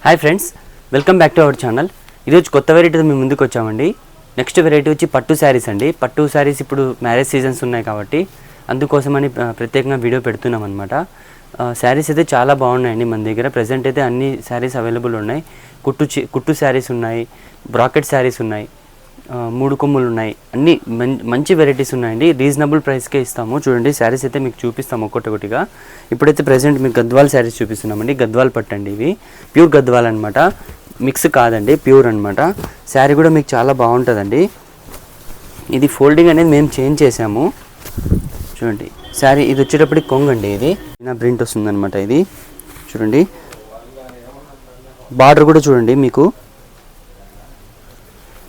Hi friends, welcome back to our channel. ఈరోజు కొత్త వెరైటీతో మేము ముందుకు వచ్చామండి. నెక్స్ట్ వెరైటీ వచ్చి పట్టు శారీస్ అండి. పట్టు శారీస్ ఇప్పుడు మ్యారేజ్ సీజన్స్ ఉన్నాయి కాబట్టి అందుకోసమని ప్రత్యేకంగా వీడియో పెడుతున్నాం అనమాట. శారీస్ అయితే చాలా బాగున్నాయండి మన దగ్గర. ప్రజెంట్ అయితే అన్ని శారీస్ అవైలబుల్ ఉన్నాయి. కుట్టు శారీస్ ఉన్నాయి, బ్రాకెట్ శారీస్ ఉన్నాయి, 3 కొమ్ములు ఉన్నాయి. అన్ని మంచి వెరైటీస్ ఉన్నాయండి. రీజనబుల్ ప్రైస్కే ఇస్తాము. చూడండి, శారీస్ అయితే మీకు చూపిస్తాము ఒక్కొక్కటిగా. ఇప్పుడైతే ప్రజెంట్ మీకు గద్వాల్ శారీస్ చూపిస్తున్నామండి. గద్వాల్ పట్టండి, ఇవి ప్యూర్ గద్వాల్ అనమాట, మిక్స్ కాదండి, ప్యూర్ అనమాట. శారీ కూడా మీకు చాలా బాగుంటుందండి. ఇది ఫోల్డింగ్ అనేది మేము చేంజ్ చేసాము. చూడండి, శారీ ఇది వచ్చేటప్పటికి కొంగండి, ఇది నా ప్రింట్ వస్తుందన్నమాట. ఇది చూడండి, బార్డర్ కూడా చూడండి, మీకు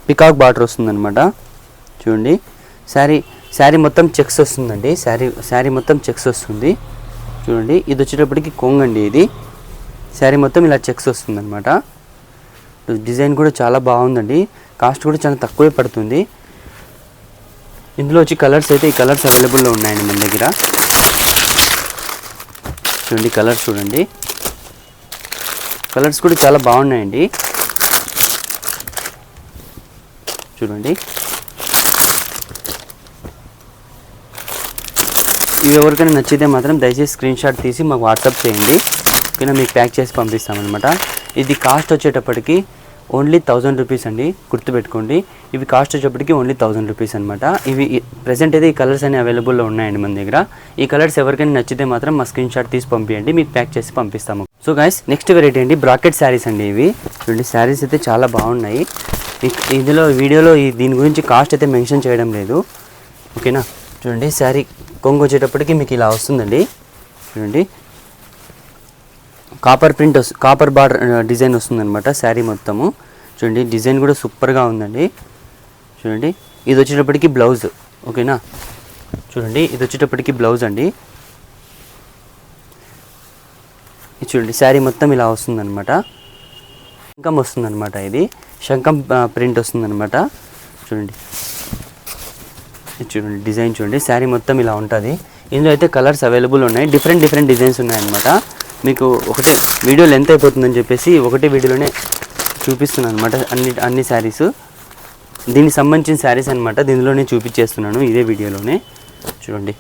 పికాక్ బార్డర్ వస్తుందన్నమాట. చూడండి, శారీ మొత్తం చెక్స్ వస్తుందండి. శారీ మొత్తం చెక్స్ వస్తుంది. చూడండి, ఇది వచ్చేటప్పటికి కొంగండి. ఇది శారీ మొత్తం ఇలా చెక్స్ వస్తుందన్నమాట. డిజైన్ కూడా చాలా బాగుందండి. కాస్ట్ కూడా చాలా తక్కువే పడుతుంది. ఇందులో వచ్చి కలర్స్ అయితే ఈ కలర్స్ అవైలబుల్లో ఉన్నాయండి మన దగ్గర. చూడండి, కలర్స్ చూడండి, కలర్స్ కూడా చాలా బాగున్నాయండి. చూడండి, ఇవి ఎవరికైనా నచ్చితే మాత్రం దయచేసి స్క్రీన్ షాట్ తీసి మాకు వాట్సాప్ చేయండి. ఓకేనా, మీకు ప్యాక్ చేసి పంపిస్తామన్నమాట. ఇది కాస్ట్ వచ్చేటప్పటికి ఓన్లీ 1000 రూపీస్ అండి, గుర్తుపెట్టుకోండి. ఇవి కాస్ట్ వచ్చేటప్పటికి ఓన్లీ 1000 రూపీస్ అనమాట. ఇవి ప్రజెంట్ అయితే ఈ కలర్స్ అన్ని అవైలబుల్లో ఉన్నాయండి మన దగ్గర. ఈ కలర్స్ ఎవరికైనా నచ్చితే మాత్రం మా స్క్రీన్ షాట్ తీసి పంపించండి, మీకు ప్యాక్ చేసి పంపిస్తాము. సో గైస్, నెక్స్ట్ వెరైటీ అండి బ్రాకెట్ శారీస్ అండి. ఇవి చూడండి, శారీస్ అయితే చాలా బాగున్నాయి. ఇందులో వీడియోలో దీని గురించి కాస్ట్ అయితే మెన్షన్ చేయడం లేదు. ఓకేనా, చూడండి, శారీ కొంగు వచ్చేటప్పటికి మీకు ఇలా వస్తుందండి. చూడండి, కాపర్ బార్డర్ డిజైన్ వస్తుందన్నమాట శారీ మొత్తము. చూడండి, డిజైన్ కూడా సూపర్గా ఉందండి. చూడండి, ఇది వచ్చేటప్పటికి బ్లౌజ్. ఓకేనా, చూడండి, ఇది వచ్చేటప్పటికి బ్లౌజ్ అండి. చూడండి, శారీ మొత్తం ఇలా వస్తుందన్నమాట. శంఖం వస్తుందన్నమాట. ఇది శంఖం ప్రింట్ వస్తుందన్నమాట. చూడండి, చూడండి, డిజైన్ చూడండి, శారీ మొత్తం ఇలా ఉంటుంది. ఇందులో అయితే కలర్స్ అవైలబుల్ ఉన్నాయి. డిఫరెంట్ డిజైన్స్ ఉన్నాయన్నమాట. మీకు ఒకటే వీడియో లెంత్ అయిపోతుందని చెప్పేసి ఒకటే వీడియోలోనే చూపిస్తున్నాను అనమాట. అన్ని శారీస్ దీనికి సంబంధించిన శారీస్ అనమాట. దీనిలోనే చూపించేస్తున్నాను ఇదే వీడియోలోనే. చూడండి,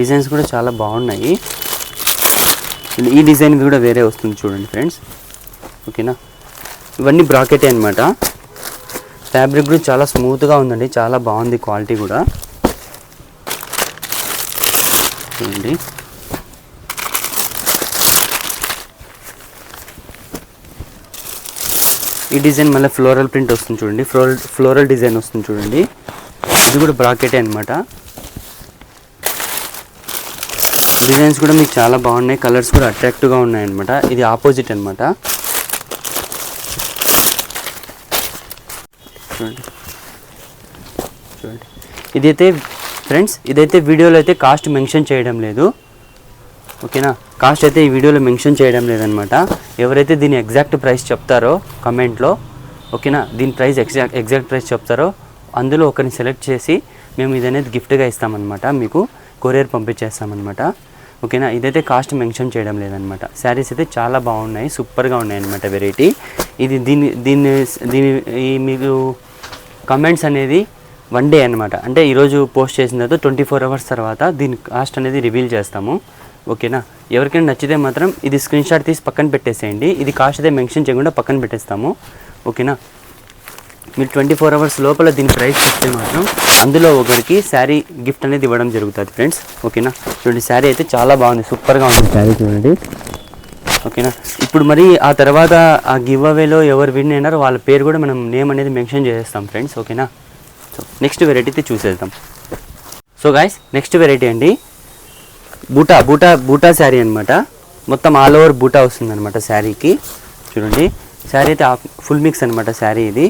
డిజైన్స్ కూడా చాలా బాగున్నాయి. ఈ డిజైన్ కూడా వేరే వస్తుంది చూడండి ఫ్రెండ్స్. ఓకేనా, ఇవన్నీ బ్రాకెటే అనమాట. ఫ్యాబ్రిక్ కూడా చాలా స్మూత్గా ఉందండి, చాలా బాగుంది క్వాలిటీ కూడా. చూడండి, ఈ డిజైన్ మళ్ళీ ఫ్లోరల్ ప్రింట్ వస్తుంది చూడండి, ఫ్లోరల్ డిజైన్ వస్తుంది చూడండి. ఇది కూడా బ్రాకెటే అనమాట. డిజైన్స్ కూడా మీకు చాలా బాగున్నాయి, కలర్స్ కూడా అట్రాక్టివ్గా ఉన్నాయన్నమాట. ఇది ఆపోజిట్ అనమాట. చూడండి, ఇదైతే ఫ్రెండ్స్, ఇదైతే వీడియోలో అయితే కాస్ట్ మెన్షన్ చేయడం లేదు. ఓకేనా, కాస్ట్ అయితే ఈ వీడియోలో మెన్షన్ చేయడం లేదనమాట. ఎవరైతే దీని ఎగ్జాక్ట్ ప్రైస్ చెప్తారో కమెంట్లో, ఓకేనా, దీని ప్రైస్ ఎగ్జాక్ట్ ప్రైస్ చెప్తారో అందులో ఒకరిని సెలెక్ట్ చేసి మేము ఇది అనేది గిఫ్ట్గా ఇస్తామన్నమాట. మీకు కొరియర్ పంపించేస్తామన్నమాట. ఓకేనా, ఇదైతే కాస్ట్ మెన్షన్ చేయడం లేదనమాట. శారీస్ అయితే చాలా బాగున్నాయి, సూపర్గా ఉన్నాయన్నమాట వెరైటీ. ఇది దీని మీకు కమెంట్స్ అనేది 1 డే అనమాట. అంటే ఈరోజు పోస్ట్ చేసిన తర్వాత 24 అవర్స్ తర్వాత దీని కాస్ట్ అనేది రివీల్ చేస్తాము. ఓకేనా, ఎవరికైనా నచ్చితే మాత్రం ఇది స్క్రీన్ షాట్ తీసి పక్కన పెట్టేసేయండి. ఇది కాస్ట్ అయితే మెన్షన్ చేయకుండా పక్కన పెట్టేస్తాము. ఓకేనా, మీరు 24 అవర్స్ లోపల దీని ప్రైస్ చెప్తే మాత్రం అందులో ఒకరికి శారీ గిఫ్ట్ అనేది ఇవ్వడం జరుగుతుంది ఫ్రెండ్స్. ఓకేనా, చూడండి, శారీ అయితే చాలా బాగుంది, సూపర్గా ఉంది శారీ చూడండి. ఓకేనా, ఇప్పుడు మరి ఆ తర్వాత ఆ గివ్ అవేలో ఎవరు విన్ అయినారో వాళ్ళ పేరు కూడా మనం నేమ్ అనేది మెన్షన్ చేసేస్తాం ఫ్రెండ్స్. ఓకేనా, సో నెక్స్ట్ వెరైటీ అయితే చూసేద్దాం. సో గాయస్, నెక్స్ట్ వెరైటీ అండి బూటా శారీ అనమాట. మొత్తం ఆల్ ఓవర్ బూటా వస్తుంది అనమాట శారీకి. చూడండి, శారీ అయితే ఫుల్ మిక్స్ అనమాట శారీ. ఇది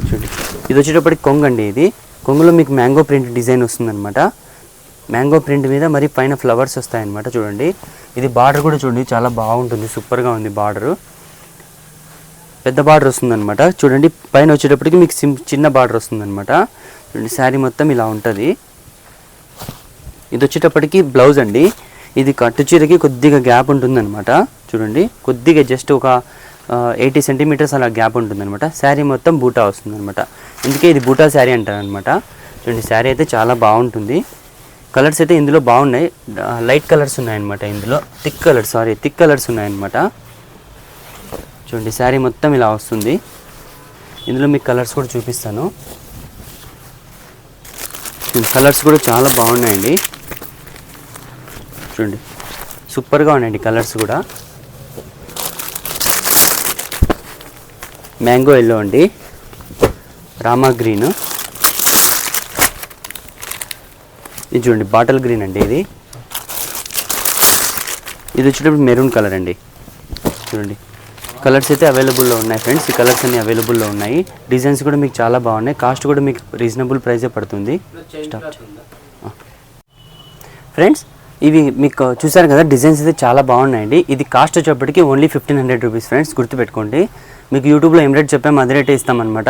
చూడండి, ఇది వచ్చేటప్పటికి కొంగండి. ఇది కొంగులో మీకు మ్యాంగో ప్రింట్ డిజైన్ వస్తుందన్నమాట. మ్యాంగో ప్రింట్ మీద మరి పైన ఫ్లవర్స్ వస్తాయన్నమాట. చూడండి, ఇది బార్డర్ కూడా చూడండి, చాలా బాగుంటుంది, సూపర్గా ఉంది బార్డరు. పెద్ద బార్డర్ వస్తుందన్నమాట. చూడండి, పైన వచ్చేటప్పటికి మీకు చిన్న బార్డర్ వస్తుందన్నమాట. చూడండి, శారీ మొత్తం ఇలా ఉంటుంది. ఇది వచ్చేటప్పటికి బ్లౌజ్ అండి. ఇది కట్టు చీరకి కొద్దిగా గ్యాప్ ఉంటుందన్నమాట. చూడండి కొద్దిగా జస్ట్ ఒక 80 సెంటీమీటర్స్ అలా గ్యాప్ ఉంటుందన్నమాట. శారీ మొత్తం బూటా వస్తుందన్నమాట. అందుకే ఇది బూటా శారీ అంటారనమాట. చూడండి శారీ అయితే చాలా బాగుంటుంది. కలర్స్ అయితే ఇందులో బాగున్నాయి. లైట్ కలర్స్ ఉన్నాయన్నమాట. ఇందులో థిక్ కలర్స్ ఉన్నాయన్నమాట. చూడండి శారీ మొత్తం ఇలా వస్తుంది. ఇందులో మీకు కలర్స్ కూడా చూపిస్తాను. కలర్స్ కూడా చాలా బాగున్నాయండి. చూడండి సూపర్గా ఉన్నాయండి కలర్స్ కూడా. మ్యాంగో ఎల్లో అండి, రామా గ్రీన్, ఇది చూడండి బాటిల్ గ్రీన్ అండి. ఇది వచ్చేటప్పుడు మెరూన్ కలర్ అండి. చూడండి కలర్స్ అయితే అవైలబుల్లో ఉన్నాయి ఫ్రెండ్స్. ఈ కలర్స్ అన్ని అవైలబుల్లో ఉన్నాయి. డిజైన్స్ కూడా మీకు చాలా బాగున్నాయి. కాస్ట్ కూడా మీకు రీజనబుల్ ప్రైజే పడుతుంది. ఫ్రెండ్స్ ఇవి మీకు చూసారు కదా, డిజైన్స్ అయితే చాలా బాగున్నాయండి. ఇది కాస్ట్ వచ్చేప్పటికి ఓన్లీ 1500 రూపీస్ ఫ్రెండ్స్. గుర్తుపెట్టుకోండి. మీకు యూట్యూబ్లో ఏం రేట్ చెప్పాము అదే రేటే ఇస్తామన్నమాట.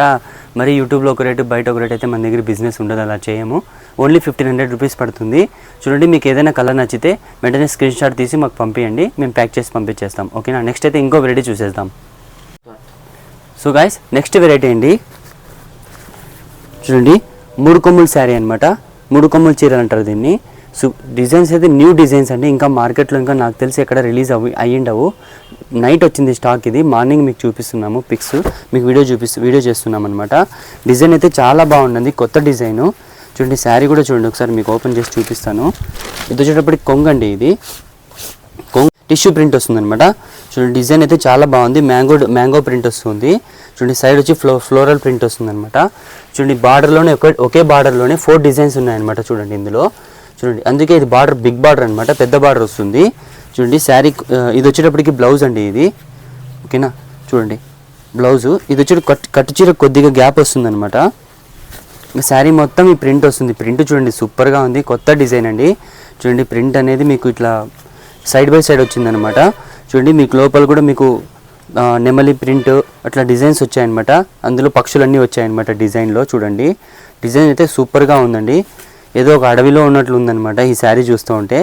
మరి యూట్యూబ్లో ఒక రేటు బయట ఒక రేట్ అయితే మన దగ్గర బిజినెస్ ఉండదు, అలా చేయము. ఓన్లీ 1500 రూపీస్ పడుతుంది. చూడండి మీకు ఏదైనా కలర్ నచ్చితే వెంటనే స్క్రీన్ షాట్ తీసి మాకు పంపించండి, మేము ప్యాక్ చేసి పంపించేస్తాం. ఓకేనా. నెక్స్ట్ అయితే ఇంకో వెరైటీ చూసేద్దాం. సో గాయస్ నెక్స్ట్ వెరైటీ అండి. చూడండి 3 కొమ్ముల శారీ అనమాట. 3 కొమ్ముల చీరలు అంటారు దీన్ని. సో డిజైన్స్ అయితే న్యూ డిజైన్స్ అండి. ఇంకా మార్కెట్లో ఇంకా నాకు తెలిసి ఎక్కడ రిలీజ్ అయ్యిండవు. నైట్ వచ్చింది స్టాక్. ఇది మార్నింగ్ మీకు చూపిస్తున్నాము పిక్స్, మీకు వీడియో చేస్తున్నాం అనమాట. డిజైన్ అయితే చాలా బాగుంటుంది, కొత్త డిజైను. చూడండి శారీ కూడా చూడండి ఒకసారి మీకు ఓపెన్ చేసి చూపిస్తాను. ఇది వచ్చేటప్పటికి కొంగు అండి. ఇది కొంగు టిష్యూ ప్రింట్ వస్తుంది అనమాట. చూడండి డిజైన్ అయితే చాలా బాగుంది. మ్యాంగో ప్రింట్ వస్తుంది. చూడండి సైడ్ వచ్చి ఫ్లోరల్ ప్రింట్ వస్తుంది అనమాట. చూడండి బార్డర్లోనే ఒకే బార్డర్లోనే 4 డిజైన్స్ ఉన్నాయన్నమాట. చూడండి ఇందులో చూడండి, అందుకే ఇది బార్డర్ బిగ్ బార్డర్ అనమాట, పెద్ద బార్డర్ వస్తుంది. చూడండి శారీ ఇది వచ్చేటప్పటికి బ్లౌజ్ అండి ఇది. ఓకేనా. చూడండి బ్లౌజు ఇది వచ్చి కట్టు చీర కొద్దిగా గ్యాప్ వస్తుంది అనమాట. శారీ మొత్తం ఈ ప్రింట్ వస్తుంది. ప్రింట్ చూడండి సూపర్గా ఉంది, కొత్త డిజైన్ అండి. చూడండి ప్రింట్ అనేది మీకు ఇట్లా సైడ్ బై సైడ్ వచ్చిందనమాట. చూడండి మీకు లోపల కూడా మీకు నెమలి ప్రింట్ అట్లా డిజైన్స్ వచ్చాయన్నమాట. అందులో పక్షులన్నీ వచ్చాయన్నమాట డిజైన్లో. చూడండి డిజైన్ అయితే సూపర్గా ఉందండి. ఏదో ఒక అడవిలో ఉన్నట్లు ఉందన్నమాట ఈ శారీ చూస్తూ ఉంటే.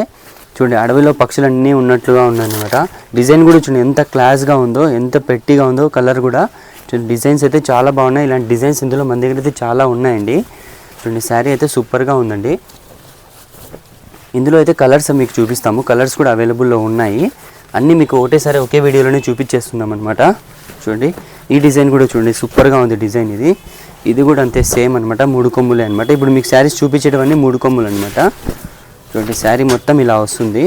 చూడండి అడవిలో పక్షులన్నీ ఉన్నట్లుగా ఉందన్నమాట. డిజైన్ కూడా చూడండి ఎంత క్లాస్గా ఉందో, ఎంత పెట్టిగా ఉందో. కలర్ కూడా చూడండి డిజైన్స్ అయితే చాలా బాగున్నాయి. ఇలాంటి డిజైన్స్ ఇందులో మన దగ్గర అయితే చాలా ఉన్నాయండి. చూడండి శారీ అయితే సూపర్గా ఉందండి. ఇందులో అయితే కలర్స్ మీకు చూపిస్తాము. కలర్స్ కూడా అవైలబుల్లో ఉన్నాయి. అన్నీ మీకు ఒకటేసారి ఒకే వీడియోలోనే చూపించేస్తున్నాం అనమాట. చూడండి ఈ డిజైన్ కూడా చూడండి సూపర్గా ఉంది డిజైన్. ఇది కూడా అంతే సేమ్ అనమాట, 3 కొమ్ములే అనమాట. ఇప్పుడు మీకు శారీస్ చూపించేటవన్నీ 3 కొమ్ములు అనమాట. చూడండి శారీ మొత్తం ఇలా వస్తుంది.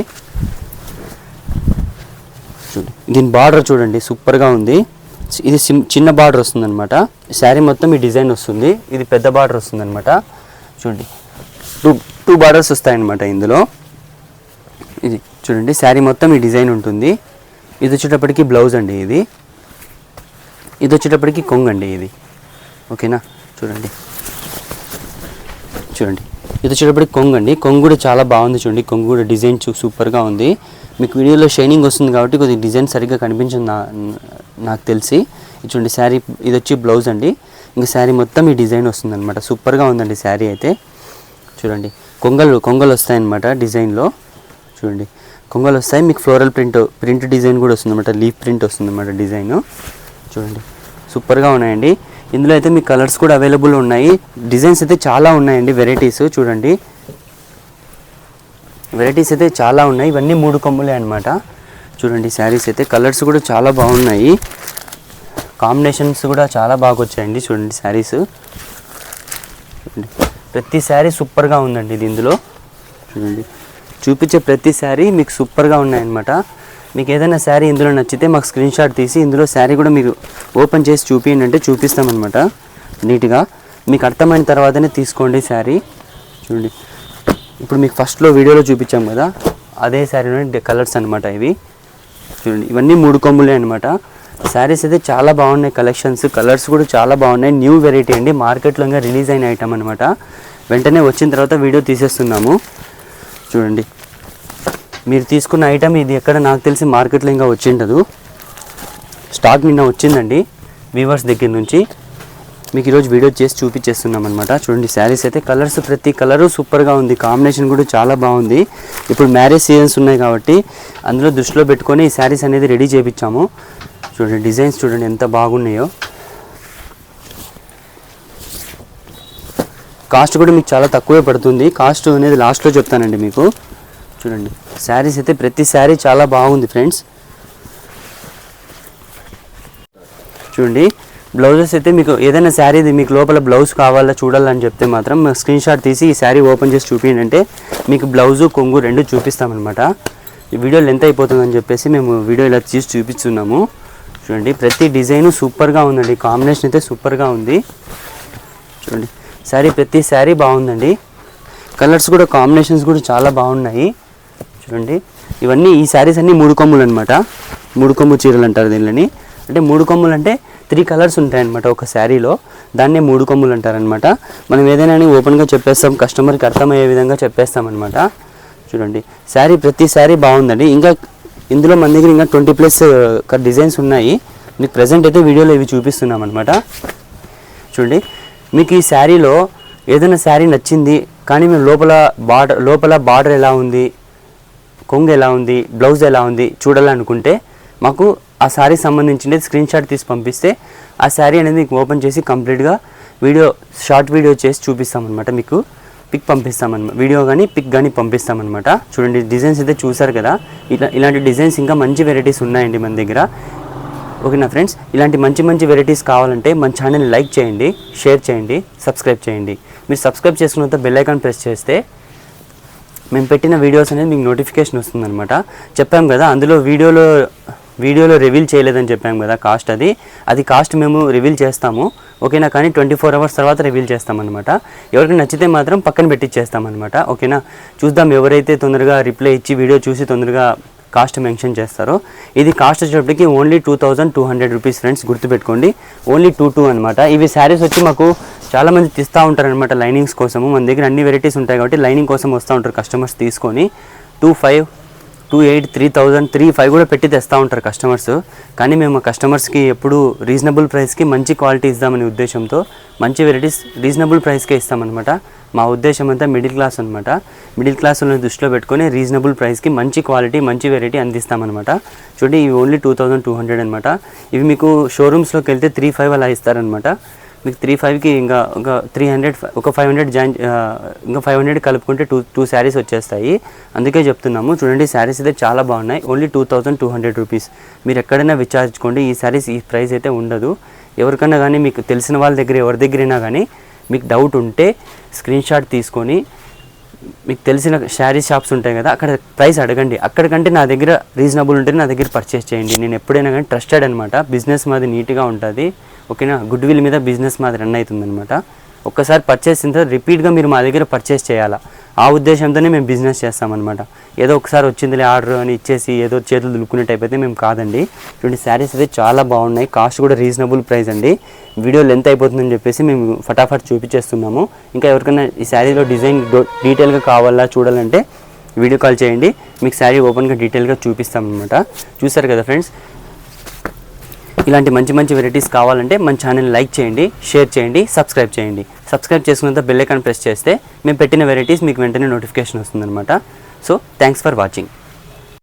చూడండి దీని బార్డర్ చూడండి సూపర్గా ఉంది. ఇది చిన్న బార్డర్ వస్తుంది అనమాట. శారీ మొత్తం ఈ డిజైన్ వస్తుంది. ఇది పెద్ద బార్డర్ వస్తుంది అనమాట. చూడండి టూ బార్డర్స్ వస్తాయన్నమాట ఇందులో. ఇది చూడండి శారీ మొత్తం ఈ డిజైన్ ఉంటుంది. ఇది వచ్చేటప్పటికి బ్లౌజ్ అండి. ఇది వచ్చేటప్పటికి కొంగు అండి ఇది. ఓకేనా. చూడండి ఇది వచ్చేటప్పటికి కొంగు అండి. కొంగు కూడా చాలా బాగుంది. చూడండి కొంగు కూడా డిజైన్ సూపర్గా ఉంది. మీకు వీడియోలో షైనింగ్ వస్తుంది కాబట్టి కొద్దిగా డిజైన్ సరిగ్గా కనిపించింది నాకు తెలిసి. చూడండి శారీ ఇది వచ్చి బ్లౌజ్ అండి. ఇంకా శారీ మొత్తం ఈ డిజైన్ వస్తుంది అనమాట. సూపర్గా ఉందండి శారీ అయితే. చూడండి కొంగలు వస్తాయన్నమాట డిజైన్లో. చూడండి కొంగలు వస్తాయి. మీకు ఫ్లోరల్ ప్రింట్ డిజైన్ కూడా వస్తుంది అనమాట. లీఫ్ ప్రింట్ వస్తుంది అనమాట డిజైన్. చూడండి సూపర్గా ఉన్నాయండి. ఇందులో అయితే మీకు కలర్స్ కూడా అవైలబుల్ ఉన్నాయి. డిజైన్స్ అయితే చాలా ఉన్నాయండి. వెరైటీస్ చూడండి, వెరైటీస్ అయితే చాలా ఉన్నాయి. ఇవన్నీ 3 కొమ్ములే అనమాట. చూడండి శారీస్ అయితే కలర్స్ కూడా చాలా బాగున్నాయి. కాంబినేషన్స్ కూడా చాలా బాగా వచ్చాయండి. చూడండి శారీస్ చూడండి, ప్రతి శారీ సూపర్గా ఉందండి. ఇది ఇందులో చూడండి చూపించే ప్రతి శారీ మీకు సూపర్గా ఉన్నాయన్నమాట. మీకు ఏదైనా శారీ ఇందులో నచ్చితే మాకు స్క్రీన్ షాట్ తీసి ఇందులో శారీ కూడా మీరు ఓపెన్ చేసి చూపించండి అంటే చూపిస్తామన్నమాట నీట్గా. మీకు అర్థమైన తర్వాతనే తీసుకోండి శారీ. చూడండి ఇప్పుడు మీకు ఫస్ట్లో వీడియోలో చూపించాం కదా, అదే శారీలోని కలర్స్ అనమాట ఇవి. చూడండి ఇవన్నీ 3 కొమ్ములే అనమాట. శారీస్ అయితే చాలా బాగున్నాయి. కలెక్షన్స్ కలర్స్ కూడా చాలా బాగున్నాయి. న్యూ వెరైటీ అండి, మార్కెట్లో ఇంకా రిలీజ్ అయిన ఐటమ్ అనమాట. వెంటనే వచ్చిన తర్వాత వీడియో తీసేస్తున్నాము. చూడండి మీరు తీసుకున్న ఐటమ్ ఇది ఎక్కడ నాకు తెలిసి మార్కెట్లో ఇంకా వచ్చిండదు. స్టాక్ నిన్న వచ్చిందండి వీవర్స్ దగ్గర నుంచి. మీకు ఈరోజు వీడియో చేసి చూపించేస్తున్నాం అనమాట. చూడండి శారీస్ అయితే కలర్స్ ప్రతి కలరు సూపర్గా ఉంది, కాంబినేషన్ కూడా చాలా బాగుంది. ఇప్పుడు మ్యారేజ్ సీజన్స్ ఉన్నాయి కాబట్టి అందులో దృష్టిలో పెట్టుకొని ఈ శారీస్ అనేది రెడీ చేయించాము. చూడండి డిజైన్స్ చూడండి ఎంత బాగున్నాయో. కాస్ట్ కూడా మీకు చాలా తక్కువే పడుతుంది. కాస్ట్ అనేది లాస్ట్లో చెప్తానండి మీకు. చూడండి శారీస్ అయితే ప్రతి శారీ చాలా బాగుంది ఫ్రెండ్స్. చూడండి బ్లౌజెస్ అయితే మీకు ఏదైనా శారీ మీకు లోపల బ్లౌజ్ కావాలా చూడాలని చెప్తే మాత్రం స్క్రీన్ షాట్ తీసి ఈ శారీ ఓపెన్ చేసి చూపించండి, మీకు బ్లౌజు కొంగు రెండు చూపిస్తామన్నమాట. ఈ వీడియో లెంత్ అయిపోతుందని చెప్పేసి మేము వీడియో ఇలా తీసి చూపిస్తున్నాము. చూడండి ప్రతి డిజైను సూపర్గా ఉందండి, కాంబినేషన్ అయితే సూపర్గా ఉంది. చూడండి శారీ ప్రతి శారీ బాగుందండి, కలర్స్ కూడా కాంబినేషన్స్ కూడా చాలా బాగున్నాయి. చూడండి ఇవన్నీ ఈ శారీస్ అన్నీ 3 కొమ్ములు అనమాట. 3 కొమ్ము చీరలు అంటారు దీనిని. అంటే 3 కొమ్ములు అంటే 3 కలర్స్ ఉంటాయన్నమాట ఒక శారీలో, దాన్నే 3 కొమ్ములు అంటారనమాట. మనం ఏదైనా ఓపెన్గా చెప్పేస్తాం, కస్టమర్కి అర్థమయ్యే విధంగా చెప్పేస్తామన్నమాట. చూడండి శారీ ప్రతి శారీ బాగుందండి. ఇంకా ఇందులో మన దగ్గర ఇంకా 20+ డిజైన్స్ ఉన్నాయి. మీకు ప్రజెంట్ అయితే వీడియోలో ఇవి చూపిస్తున్నాం అనమాట. చూడండి మీకు ఈ శారీలో ఏదైనా శారీ నచ్చింది కానీ మేము లోపల బార్డర్ ఎలా ఉంది, కొంగు ఎలా ఉంది, బ్లౌజ్ ఎలా ఉంది చూడాలనుకుంటే మాకు ఆ శారీ సంబంధించిన స్క్రీన్ షాట్ తీసి పంపిస్తే ఆ శారీ అనేది మీకు ఓపెన్ చేసి కంప్లీట్గా షార్ట్ వీడియో చేసి చూపిస్తామన్నమాట. మీకు పిక్ పంపిస్తామన్నమాట, వీడియో కానీ పిక్ కానీ పంపిస్తామన్నమాట. చూడండి డిజైన్స్ అయితే చూసారు కదా, ఇలాంటి డిజైన్స్ ఇంకా మంచి వెరైటీస్ ఉన్నాయండి మన దగ్గర. ఓకేనా ఫ్రెండ్స్, ఇలాంటి మంచి వెరైటీస్ కావాలంటే మన ఛానల్ని లైక్ చేయండి, షేర్ చేయండి, సబ్స్క్రైబ్ చేయండి. మీరు సబ్స్క్రైబ్ చేసుకున్న తర్వాత బెల్ ఐకాన్ ప్రెస్ చేస్తే మేము పెట్టిన వీడియోస్ అనేది మీకు నోటిఫికేషన్ వస్తుందన్నమాట. చెప్పాం కదా అందులో వీడియోలో రివీల్ చేయలేదని చెప్పాం కదా కాస్ట్, అది కాస్ట్ మేము రివీల్ చేస్తాము. ఓకేనా, కానీ 24 hours తర్వాత రివీల్ చేస్తామన్నమాట. ఎవరికి నచ్చితే మాత్రం పక్కన పెట్టిచ్చేస్తామన్నమాట. ఓకేనా, చూద్దాం ఎవరైతే తొందరగా రిప్లై ఇచ్చి వీడియో చూసి తొందరగా కాస్ట్ మెన్షన్ చేస్తారో. ఇది కాస్ట్ వచ్చేటప్పటికి ఓన్లీ 2200 రూపీస్ ఫ్రెండ్స్, గుర్తుపెట్టుకోండి. ఓన్లీ 22 అనమాట. ఇవి శారీస్ వచ్చి మాకు చాలామంది తీస్తూ ఉంటారనమాట లైనింగ్స్ కోసము. మన దగ్గర అన్ని వెరైటీస్ ఉంటాయి కాబట్టి లైనింగ్ కోసం వస్తూ ఉంటారు కస్టమర్స్ తీసుకొని. 2500, 2800, 3000, 3500 కూడా పెట్టి తెస్తూ ఉంటారు కస్టమర్స్. కానీ మేము కస్టమర్స్కి ఎప్పుడు రీజనబుల్ ప్రైస్కి మంచి క్వాలిటీ ఇద్దామనే ఉద్దేశంతో మంచి వెరైటీస్ రీజనబుల్ ప్రైస్కే ఇస్తామన్నమాట. మా ఉద్దేశం అంతా మిడిల్ క్లాస్ అనమాట. మిడిల్ క్లాస్ని దృష్టిలో పెట్టుకొని రీజనబుల్ ప్రైస్కి మంచి క్వాలిటీ మంచి వెరైటీ అందిస్తామన్నమాట. చూడండి ఇవి ఓన్లీ 2200 అనమాట. ఇవి మీకు షోరూమ్స్లోకి వెళ్తే 3500 అలా ఇస్తారనమాట. మీకు 3500కి ఇంకా 300, ఒక 500 ఇంకా 500 కలుపుకుంటే టూ శారీస్ వచ్చేస్తాయి. అందుకే చెప్తున్నాము. చూడండి శారీస్ అయితే చాలా బాగున్నాయి. Only 2200 rupees. మీరు ఎక్కడైనా విచారించుకోండి, ఈ శారీస్ ఈ ప్రైస్ అయితే ఉండదు. ఎవరికైనా కానీ మీకు తెలిసిన వాళ్ళ దగ్గర ఎవరి దగ్గరైనా కానీ మీకు డౌట్ ఉంటే స్క్రీన్ షాట్ తీసుకొని మీకు తెలిసిన శారీ షాప్స్ ఉంటాయి కదా అక్కడ ప్రైస్ అడగండి. అక్కడికంటే నా దగ్గర రీజనబుల్ ఉంటే నా దగ్గర పర్చేస్ చేయండి. నేను ఎప్పుడైనా కానీ ట్రస్టెడ్ అనమాట. బిజినెస్ మాది నీట్గా ఉంటుంది. ఓకేనా, గుడ్ విల్ మీద బిజినెస్ మాది రన్ అవుతుంది అనమాట. ఒక్కసారి పర్చేస్ చేసిన తర్వాత రిపీట్గా మీరు మా దగ్గర పర్చేస్ చేయాలా, ఆ ఉద్దేశంతోనే మేము బిజినెస్ చేస్తామన్నమాట. ఏదో ఒకసారి వచ్చిందిలే ఆర్డర్ అని ఇచ్చేసి ఏదో చేతులు దులుకునే టైప్ అయితే మేము కాదండి. ఇటువంటి శారీస్ అయితే చాలా బాగున్నాయి, కాస్ట్ కూడా రీజనబుల్ ప్రైస్ అండి. వీడియో లెంత్ అయిపోతుందని చెప్పేసి మేము ఫటాఫట్ చూపించేస్తున్నాము. ఇంకా ఎవరికైనా ఈ శారీలో డిజైన్ డీటెయిల్గా కావాలా చూడాలంటే వీడియో కాల్ చేయండి, మీకు శారీ ఓపెన్గా డీటెయిల్గా చూపిస్తామన్నమాట. చూసారు కదా ఫ్రెండ్స్, ఇలాంటి మంచి వెరైటీస్ కావాలంటే మన ఛానల్ని లైక్ చేయండి, షేర్ చేయండి, సబ్స్క్రైబ్ చేయండి. సబ్స్క్రైబ్ చేసుకున్నంత బెల్ ఐకాన్ ప్రెస్ చేస్తే మేము పెట్టిన వెరైటీస్ మీకు వెంటనే నోటిఫికేషన్ వస్తుందన్నమాట. So thanks for watching.